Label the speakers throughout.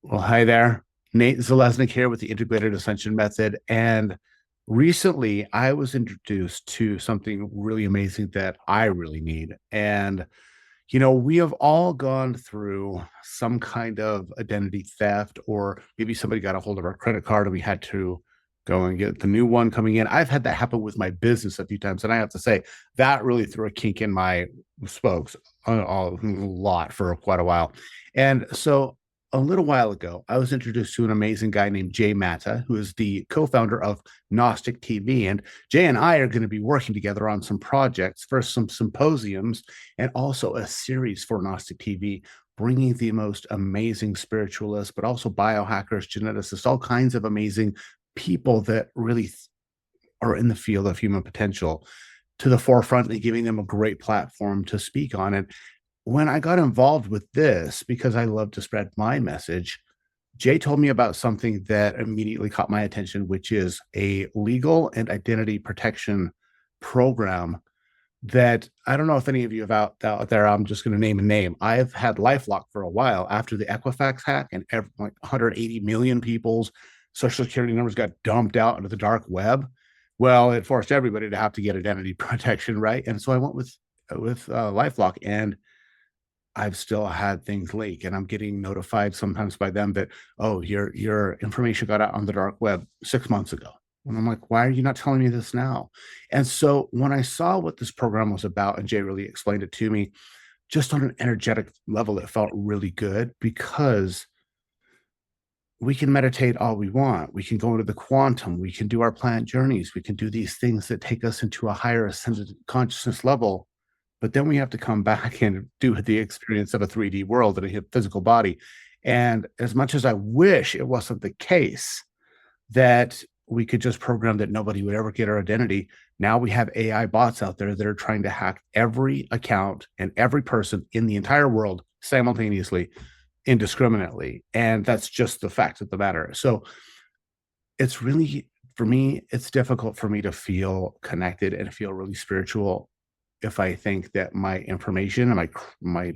Speaker 1: Well, hi there. Nate Zalesnik here with the Integrated Ascension Method. And recently I was introduced to something really amazing that I really need. And, we have all gone through some kind of identity theft, or maybe somebody got a hold of our credit card and we had to go and get the new one coming in. I've had that happen with my business a few times. And I have to say, that really threw a kink in my spokes a lot for quite a while. And so a little while ago, I was introduced to an amazing guy named Jay Matta, who is the co-founder of Gnostic TV. And Jay and I are going to be working together on some projects for some symposiums and also a series for Gnostic TV, bringing the most amazing spiritualists, but also biohackers, geneticists, all kinds of amazing people that really are in the field of human potential to the forefront and giving them a great platform to speak on. And when I got involved with this, because I love to spread my message, Jay told me about something that immediately caught my attention, which is a legal and identity protection program that I don't know if any of you have out there. I'm just going to name a name. I've had LifeLock for a while after the Equifax hack, and like 180 million people's social security numbers got dumped out into the dark web. Well, it forced everybody to have to get identity protection, right? And so I went with LifeLock, and I've still had things leak, and I'm getting notified sometimes by them that, oh, your information got out on the dark web 6 months ago. And I'm like, why are you not telling me this now? And so when I saw what this program was about, and Jay really explained it to me, just on an energetic level, it felt really good because we can meditate all we want. We can go into the quantum. We can do our planet journeys. We can do these things that take us into a higher ascended consciousness level. But then we have to come back and do the experience of a 3D world in a physical body. And as much as I wish it wasn't the case that we could just program that nobody would ever get our identity, now we have AI bots out there that are trying to hack every account and every person in the entire world simultaneously, indiscriminately. And that's just the fact of the matter. So it's really, for me, it's difficult for me to feel connected and feel really spiritual if I think that my information and my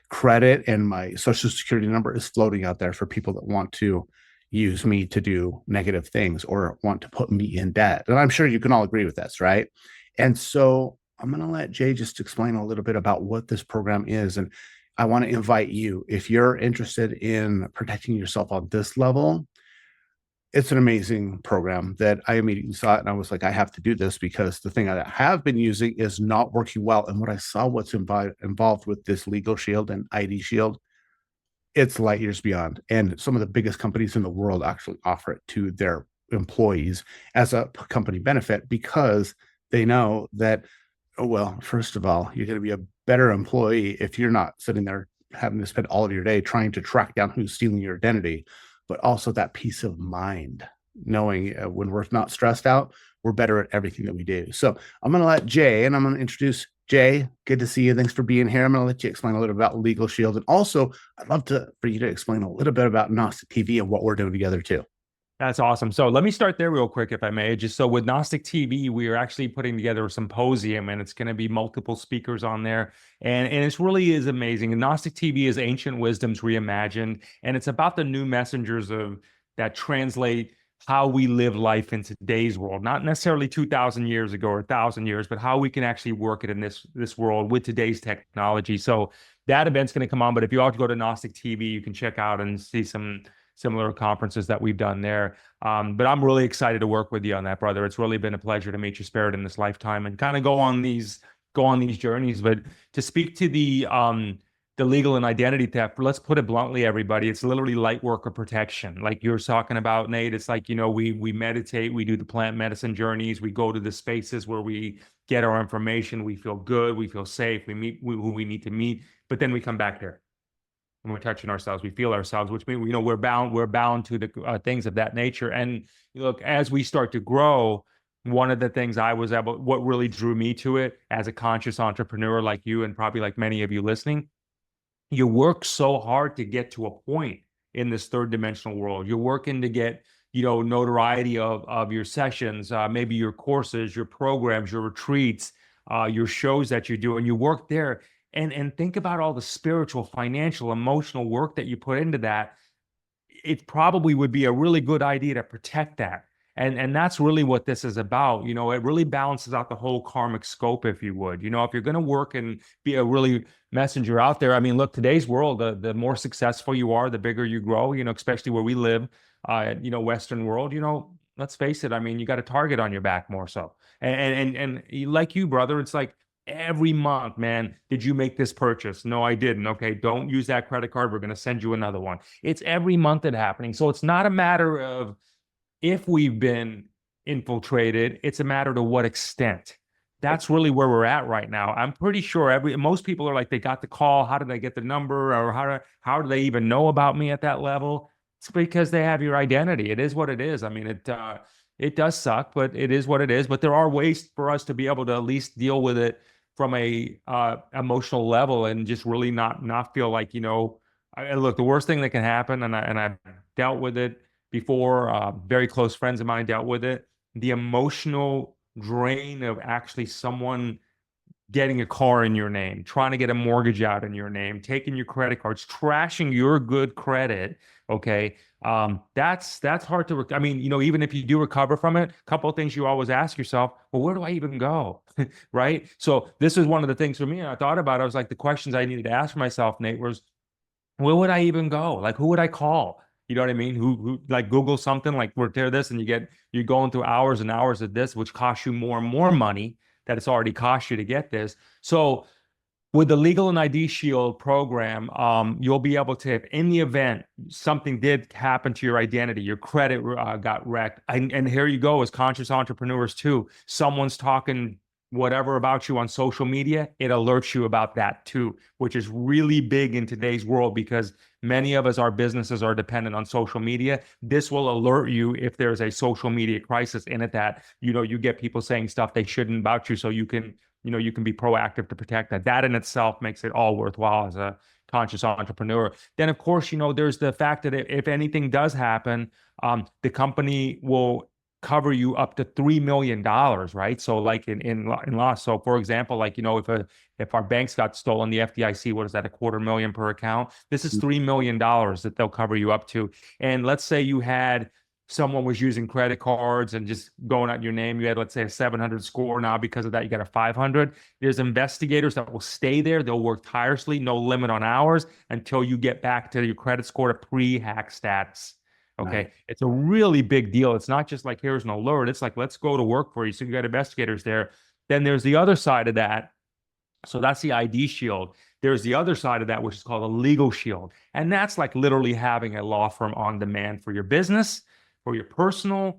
Speaker 1: credit and my social security number is floating out there for people that want to use me to do negative things or want to put me in debt. And I'm sure you can all agree with this, right? And so I'm going to let Jay just explain a little bit about what this program is. And I want to invite you, if you're interested in protecting yourself on this level, it's an amazing program that I immediately saw it and I was like, I have to do this because the thing I have been using is not working well. And when I saw what's involved with this LegalShield and IDShield, it's light years beyond. And some of the biggest companies in the world actually offer it to their employees as a company benefit because they know that, oh, well, first of all, you're going to be a better employee if you're not sitting there having to spend all of your day trying to track down who's stealing your identity, but also that peace of mind, knowing when we're not stressed out, we're better at everything that we do. So I'm going to let Jay, and I'm going to introduce Jay. Good to see you. Thanks for being here. I'm going to let you explain a little bit about LegalShield. And also, I'd love for you to explain a little bit about Gnostic TV and what we're doing together too.
Speaker 2: That's awesome. So let me start there real quick, if I may. Just so with Gnostic TV, we are actually putting together a symposium, and it's going to be multiple speakers on there. And it really is amazing. And Gnostic TV is ancient wisdoms reimagined, and it's about the new messengers of that translate how we live life in today's world, not necessarily 2,000 years ago or 1,000 years, but how we can actually work it in this world with today's technology. So that event's going to come on. But if you all go to Gnostic TV, you can check out and see some similar conferences that we've done there. But I'm really excited to work with you on that, brother. It's really been a pleasure to meet your spirit in this lifetime and kind of go on these journeys. But to speak to the legal and identity theft, let's put it bluntly, everybody, it's literally light worker protection. Like you're talking about, Nate, it's like, we meditate, we do the plant medicine journeys, we go to the spaces where we get our information, we feel good, we feel safe, we meet who we need to meet, but then we come back here and we're touching ourselves, we feel ourselves, which means we're bound to the things of that nature. And look, as we start to grow, one of the things what really drew me to it as a conscious entrepreneur like you, and probably like many of you listening, you work so hard to get to a point in this third dimensional world. You're working to get notoriety of your sessions, maybe your courses, your programs, your retreats, your shows that you do, and you work there. And think about all the spiritual, financial, emotional work that you put into that. it probably would be a really good idea to protect that. And that's really what this is about. It really balances out the whole karmic scope, if you would. If you're going to work and be a really messenger out there, I mean, look, today's world, the more successful you are, the bigger you grow, especially where we live, Western world, let's face it. I mean, you got a target on your back more so. And like you, brother, it's like every month, man, did you make this purchase? No, I didn't. Okay, don't use that credit card. We're going to send you another one. It's every month it happening. So it's not a matter of if we've been infiltrated, it's a matter to what extent. That's really where we're at right now. I'm pretty sure most people are like, they got the call. How did I get the number? Or how do they even know about me at that level? It's because they have your identity. It is what it is. I mean, it does suck, but it is what it is. But there are ways for us to be able to at least deal with it from a emotional level and just really not feel like, look, the worst thing that can happen, and I've dealt with it before. Very close friends of mine dealt with it. The emotional drain of actually someone getting a car in your name, trying to get a mortgage out in your name, taking your credit cards, trashing your good credit. Okay. That's hard to, I mean, even if you do recover from it, a couple of things you always ask yourself, well, where do I even go? Right. So this is one of the things for me. And I thought about it. I was like, the questions I needed to ask myself, Nate, was where would I even go? Like, who would I call? You know what I mean? Who like Google something like repair this, and you're going through hours and hours of this, which costs you more and more money that it's already cost you to get this. So with the Legal and ID Shield program, you'll be able to, if in the event something did happen to your identity, your credit got wrecked, and here you go, as conscious entrepreneurs too, someone's talking whatever about you on social media, it alerts you about that too, which is really big in today's world because many of us, our businesses are dependent on social media. This will alert you if there's a social media crisis in it that, you get people saying stuff they shouldn't about you, so you can be proactive to protect that. That in itself makes it all worthwhile as a conscious entrepreneur. Then, of course, there's the fact that if anything does happen, the company will cover you up to $3 million, right? So, like in loss. So, for example, like if our banks got stolen, the FDIC, what is that, $250,000 per account? This is $3 million that they'll cover you up to. And let's say you had someone was using credit cards and just going out your name. You had, let's say, a 700 score. Now, because of that, you got a 500. There's investigators that will stay there. They'll work tirelessly, no limit on hours, until you get back to your credit score to pre-hack status. Okay.
Speaker 1: Nice.
Speaker 2: It's a really big deal. It's not just like, here's an alert. It's like, let's go to work for you. So you got investigators there. Then there's the other side of that. So that's the ID shield. There's the other side of that, which is called a legal shield. And that's like literally having a law firm on demand for your business, for your personal,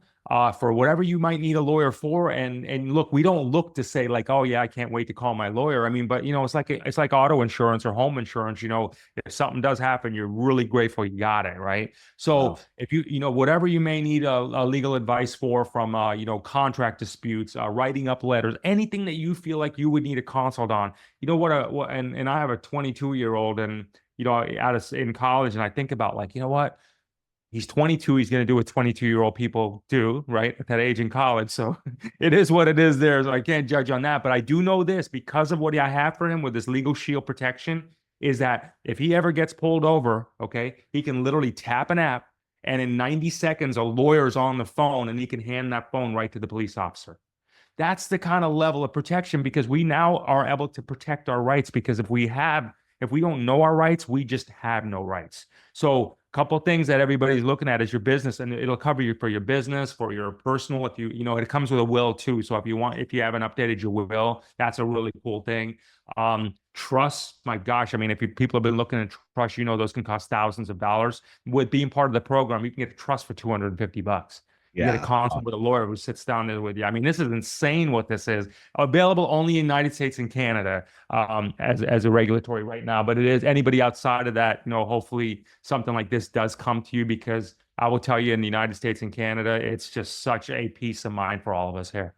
Speaker 2: for whatever you might need a lawyer for. And look, we don't look to say like, oh yeah, I can't wait to call my lawyer. I mean, but it's like auto insurance or home insurance. If something does happen, you're really grateful you got it, right? So
Speaker 1: Wow.
Speaker 2: if whatever you may need a legal advice for, from contract disputes, writing up letters, anything that you feel like you would need a consult on, and I have a 22-year-old, and in college, and I think about like, what? He's 22. He's going to do what 22-year-old people do, right? At that age in college. So it is what it is there. So I can't judge on that. But I do know this, because of what I have for him with this legal shield protection, is that if he ever gets pulled over, okay, he can literally tap an app, and in 90 seconds, a lawyer's on the phone, and he can hand that phone right to the police officer. That's the kind of level of protection, because we now are able to protect our rights, because if we don't know our rights, we just have no rights. So a couple of things that everybody's looking at is your business, and it'll cover you for your business, for your personal. If it comes with a will too. So if you haven't updated your will, that's a really cool thing. Trust, my gosh, I mean, if people have been looking at trust, those can cost thousands of dollars. With being part of the program, you can get a trust for $250. You get a
Speaker 1: Yeah.
Speaker 2: consult with a lawyer who sits down there with you. I mean, this is insane what this is. Available only in the United States and Canada, as a regulatory right now. But it is anybody outside of that, hopefully something like this does come to you, because I will tell you, in the United States and Canada, it's just such a peace of mind for all of us here.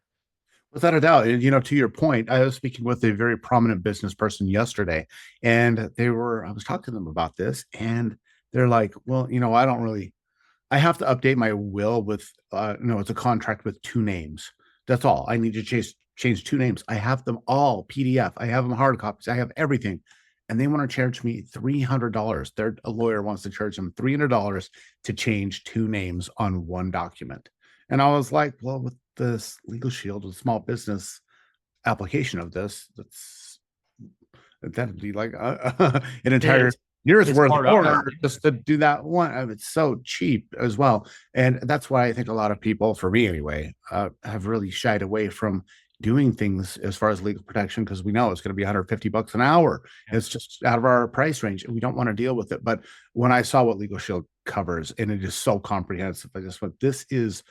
Speaker 1: Without a doubt. And, to your point, I was speaking with a very prominent business person yesterday, and I was talking to them about this, and they're like, well, I have to update my will with, it's a contract with two names. That's all. I need to change two names. I have them all PDF. I have them hard copies. I have everything. and they want to charge me $300. A lawyer wants to charge them $300 to change two names on one document. And I was like, well, with this Legal Shield, a small business application of this, that'd be like an entire
Speaker 2: It's
Speaker 1: year's
Speaker 2: it's
Speaker 1: worth
Speaker 2: part of
Speaker 1: order
Speaker 2: it.
Speaker 1: just to do that one. It's so cheap as well. And that's why I think a lot of people, for me anyway, have really shied away from doing things as far as legal protection, because we know it's going to be 150 bucks an hour.
Speaker 2: Yeah.
Speaker 1: It's just out of our price range and we don't want to deal with it. But when I saw what Legal Shield covers, and it is so comprehensive, I just went, this is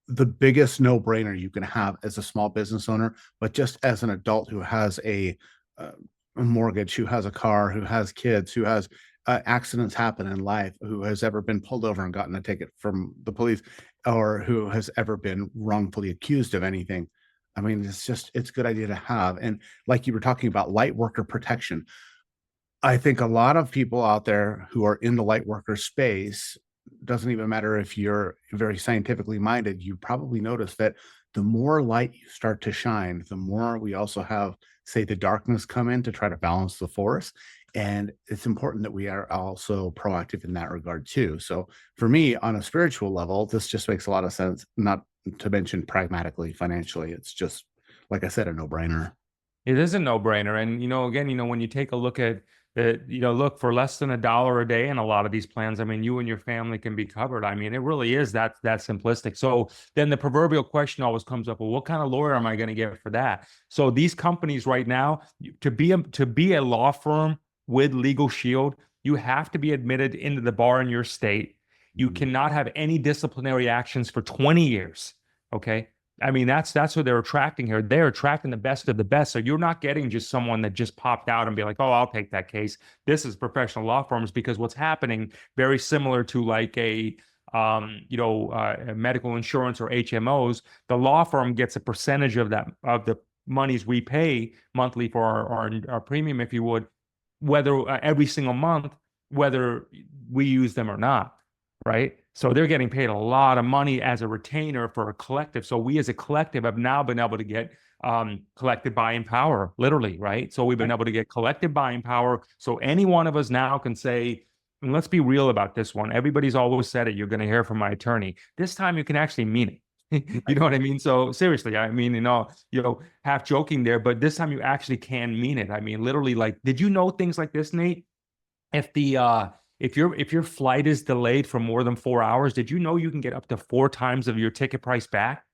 Speaker 1: the biggest no-brainer you can have as a small business owner, but just as an adult who has uh, a mortgage, who has a car, who has kids, who has accidents happen in life, who has ever been pulled over and gotten a ticket from the police, or who has ever been wrongfully accused of anything. I mean, it's a good idea to have. And like you were talking about, light worker protection, I think a lot of people out there who are in the light worker space, doesn't even matter if you're very scientifically minded, you probably notice that the more light you start to shine, the more we also have, say, the darkness come in to try to balance the force. And it's important that we are also proactive in that regard too. So for me, on a spiritual level, this just makes a lot of sense, not to mention pragmatically, financially. It's just, like I said, a no-brainer.
Speaker 2: It is a no-brainer. And, again, when you take a look at it, look, for less than $1 a day in a lot of these plans, I mean, you and your family can be covered. I mean, it really is that simplistic. So then the proverbial question always comes up, well, what kind of lawyer am I going to get for that? So these companies right now, to be a law firm with Legal Shield, you have to be admitted into the bar in your state. You
Speaker 1: Mhm.
Speaker 2: cannot have any disciplinary actions for 20 years. Okay. I mean, that's what they're attracting here. They're attracting the best of the best. So you're not getting just someone that just popped out and be like, oh, I'll take that case. This is professional law firms, because what's happening, very similar to like medical insurance or HMOs, the law firm gets a percentage of that, of the monies we pay monthly for our premium, if you would, whether every single month, whether we use them or not, right? So they're getting paid a lot of money as a retainer for a collective. So we as a collective have now been able to get collective buying power, literally, right? So we've been able to get collective buying power. So any one of us now can say, and let's be real about this one. Everybody's always said it. You're going to hear from my attorney. This time you can actually mean it. You know what I mean? So seriously, I mean, half joking there, but this time you actually can mean it. I mean, literally, like, did you know things like this, Nate? If your flight is delayed for more than 4 hours, did you know you can get up to 4 times of your ticket price back?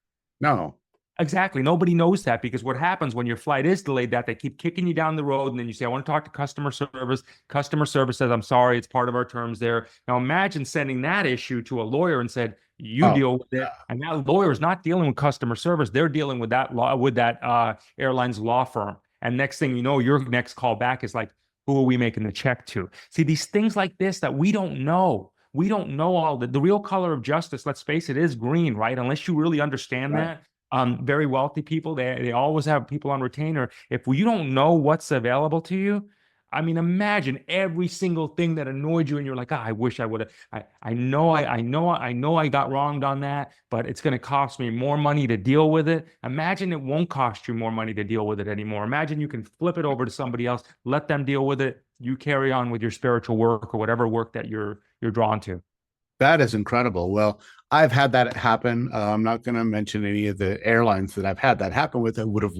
Speaker 1: No.
Speaker 2: Exactly. Nobody knows that, because what happens when your flight is delayed, that they keep kicking you down the road, and then you say, I want to talk to customer service. Customer service says, I'm sorry, it's part of our terms there. Now imagine sending that issue to a lawyer and said, you
Speaker 1: Oh,
Speaker 2: deal with it. And that lawyer is not dealing with customer service. They're dealing with that law, with that airline's law firm. And next thing you know, your next call back is like, who are we making the check to? See, these things like this that we don't know. We don't know all the real color of justice. Let's face it, is green, right? Unless you really understand
Speaker 1: right.
Speaker 2: that. Very wealthy people, they always have people on retainer. If you don't know what's available to you, I mean, imagine every single thing that annoyed you, and you're like, I wish I would have. I know I got wronged on that, but it's going to cost me more money to deal with it. Imagine it won't cost you more money to deal with it anymore. Imagine you can flip it over to somebody else, let them deal with it. You carry on with your spiritual work or whatever work that you're drawn to.
Speaker 1: That is incredible. Well, I've had that happen. I'm not going to mention any of the airlines that I've had that happen with. I would have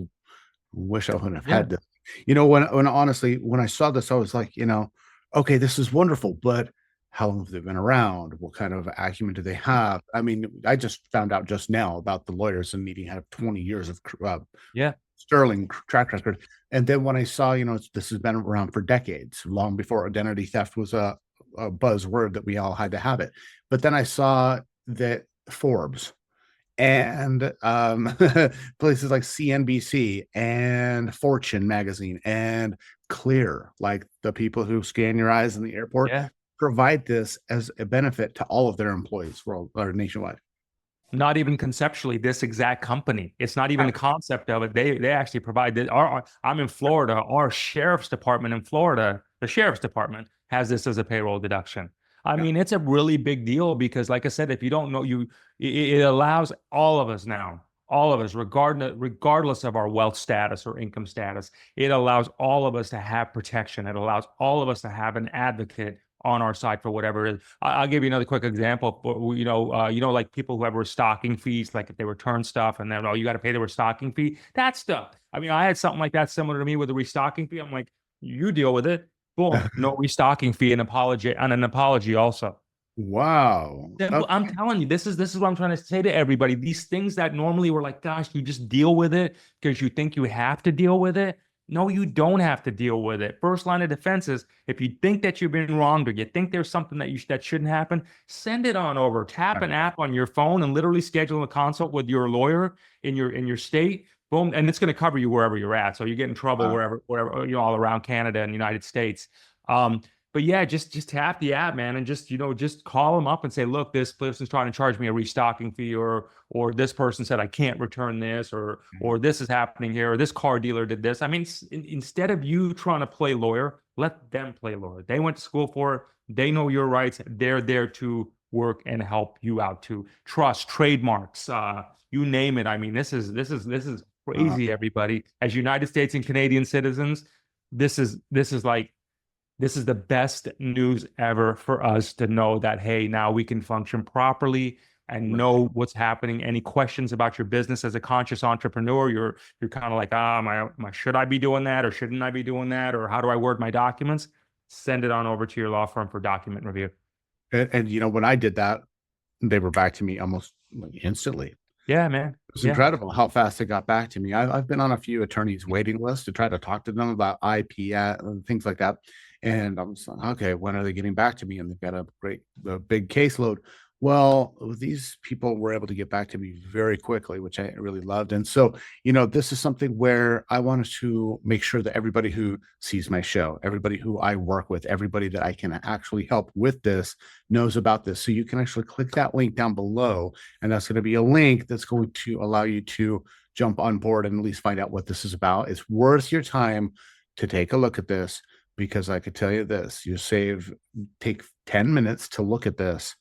Speaker 1: wish I wouldn't have
Speaker 2: Yeah,
Speaker 1: had this. When honestly, when I saw this, I was like, okay, this is wonderful, but how long have they been around? What kind of acumen do they have? I mean, I just found out just now about the lawyers and needing to have 20 years of
Speaker 2: yeah,
Speaker 1: sterling track record. And then when I saw, this has been around for decades, long before identity theft was a buzzword that we all had to have it. But then I saw that Forbes and places like CNBC and Fortune magazine and Clear, like the people who scan your eyes in the airport,
Speaker 2: yeah.
Speaker 1: provide this as a benefit to all of their employees world or nationwide.
Speaker 2: Not even conceptually, this exact company. It's not even the concept of it. They actually provide this. I'm in Florida. Our sheriff's department in Florida, the sheriff's department has this as a payroll deduction. I
Speaker 1: Yeah.
Speaker 2: mean, it's a really big deal because, like I said, if you don't know, it allows all of us now, all of us, regardless of our wealth status or income status. It allows all of us to have protection. It allows all of us to have an advocate on our side for whatever it is. I'll give you another quick example. Like people who have restocking fees, like if they return stuff and then, oh, you got to pay the restocking fee. That stuff. I mean, I had something like that similar to me with the restocking fee. I'm like, you deal with it. Boom, no restocking fee and an apology also.
Speaker 1: Wow.
Speaker 2: I'm telling you, this is what I'm trying to say to everybody. These things that normally were like, gosh, you just deal with it because you think you have to deal with it. No, you don't have to deal with it. First line of defense is if you think that you've been wronged or you think there's something that shouldn't happen, send it on over. Tap an app on your phone and literally schedule a consult with your lawyer in your state. Boom, and it's going to cover you wherever you're at. So you get in trouble wherever all around Canada and the United States. But yeah, just tap the app, man, and just call them up and say, look, this person's trying to charge me a restocking fee, or this person said I can't return this, or this is happening here, or this car dealer did this. I mean, instead of you trying to play lawyer, let them play lawyer. They went to school for it. They know your rights. They're there to work and help you out to trust, trademarks, you name it. I mean, this is crazy, everybody. As United States and Canadian citizens, this is the best news ever for us to know that, hey, now we can function properly and know what's happening. Any questions about your business as a conscious entrepreneur, you're kind of like, should I be doing that or shouldn't I be doing that? Or how do I word my documents? Send it on over to your law firm for document review.
Speaker 1: And when I did that, they were back to me almost instantly.
Speaker 2: Yeah, man.
Speaker 1: It was incredible how fast they got back to me. I've been on a few attorneys waiting lists to try to talk to them about IP and things like that. And I was like, okay, when are they getting back to me? And they've got a big caseload. Well, these people were able to get back to me very quickly, which I really loved. And so, this is something where I wanted to make sure that everybody who sees my show, everybody who I work with, everybody that I can actually help with this knows about this. So you can actually click that link down below, and that's going to be a link that's going to allow you to jump on board and at least find out what this is about. It's worth your time to take a look at this, because I could tell you this, take 10 minutes to look at this,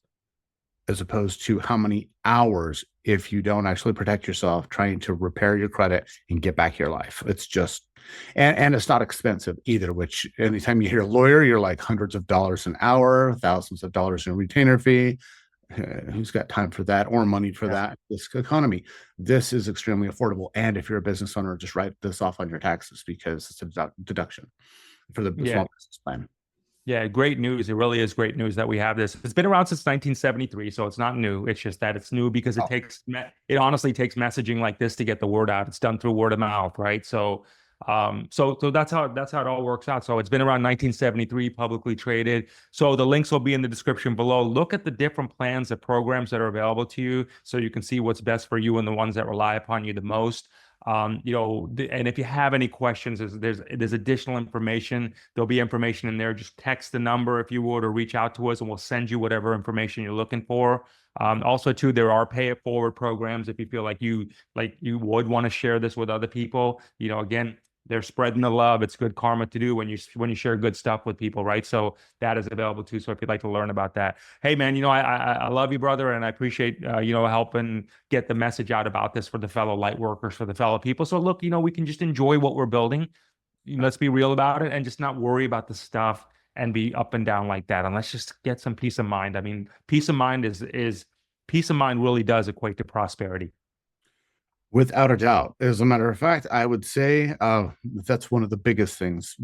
Speaker 1: as opposed to how many hours if you don't actually protect yourself trying to repair your credit and get back your life. It's just, and it's not expensive either, which anytime you hear lawyer, you're like hundreds of dollars an hour, thousands of dollars in retainer fee. Who's got time for that or money for that? This economy, this is extremely affordable. And if you're a business owner, just write this off on your taxes because it's a deduction for the small business plan.
Speaker 2: Yeah, great news. It really is great news that we have this. It's been around since 1973, so it's not new. It's just that it's new because it honestly takes messaging like this to get the word out. It's done through word of mouth, right? So that's how it all works out. So it's been around 1973, publicly traded. So the links will be in the description below. Look at the different plans and programs that are available to you, so you can see what's best for you and the ones that rely upon you the most. And if you have any questions, there's additional information. There'll be information in there. Just text the number if you would, or reach out to us, and we'll send you whatever information you're looking for. Also, too, there are pay it forward programs if you feel like you would want to share this with other people. Again, they're spreading the love. It's good karma to do when you share good stuff with people, right? So that is available too. So if you'd like to learn about that, hey man, I love you, brother, and I appreciate helping get the message out about this for the fellow light workers, for the fellow people. So look, we can just enjoy what we're building. Let's be real about it and just not worry about the stuff and be up and down like that. And let's just get some peace of mind. I mean, peace of mind peace of mind really does equate to prosperity.
Speaker 1: Without a doubt. As a matter of fact, I would say that's one of the biggest things.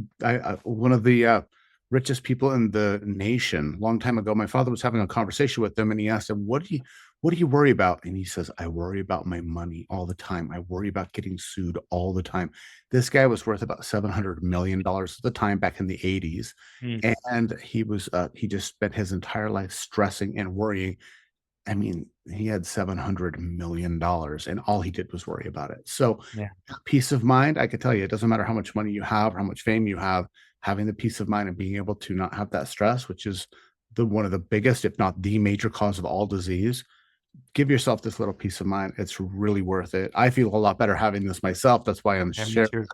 Speaker 1: One of the richest people in the nation, a long time ago, my father was having a conversation with them, and he asked him, what do you worry about? And he says, I worry about my money all the time. I worry about getting sued all the time. This guy was worth about $700 million at the time, back in the 80s. And he just spent his entire life stressing and worrying. I mean, he had $700 million and all he did was worry about it. So peace of mind, I could tell you, it doesn't matter how much money you have, or how much fame you have, having the peace of mind and being able to not have that stress, which is one of the biggest, if not the major cause of all disease. Give yourself this little peace of mind. It's really worth it. I feel a lot better having this myself. That's why I'm sharing.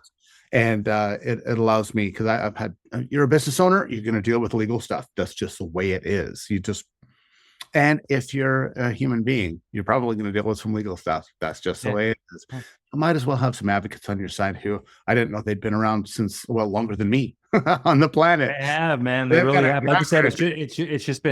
Speaker 1: And it allows me, because you're a business owner, you're going to deal with legal stuff. That's just the way it is. And if you're a human being, you're probably going to deal with some legal stuff. That's just the
Speaker 2: Yeah.
Speaker 1: way it is. You might as well have some advocates on your side who I didn't know they'd been around since, well, longer than me on the
Speaker 2: They
Speaker 1: planet.
Speaker 2: have, man. They
Speaker 1: They've got
Speaker 2: really
Speaker 1: a
Speaker 2: have. Like I
Speaker 1: track
Speaker 2: said,
Speaker 1: record.
Speaker 2: it's just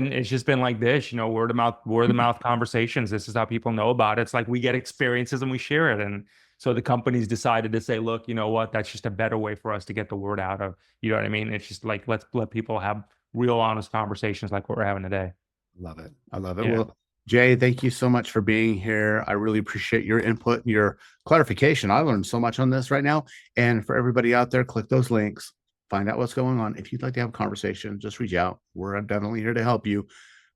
Speaker 2: been like this, word of mouth conversations. This is how people know about it. It's like we get experiences and we share it. And so the companies decided to say, look, you know what? That's just a better way for us to get the word out of, you know what I mean? It's just like let's let people have real honest conversations like what we're having today.
Speaker 1: Love it. I love it.
Speaker 2: Yeah.
Speaker 1: Well, Jay, thank you so much for being here. I really appreciate your input and your clarification. I learned so much on this right now. And for everybody out there, click those links, find out what's going on. If you'd like to have a conversation, just reach out. We're definitely here to help you.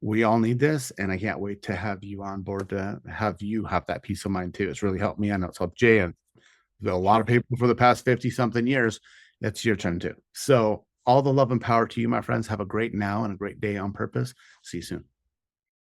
Speaker 1: We all need this, and I can't wait to have you on board to have you have that peace of mind too. It's really helped me. I know it's helped Jay and a lot of people for the past 50 something years. It's your turn too. So all the love and power to you, my friends. Have a great now and a great day on purpose. See you soon.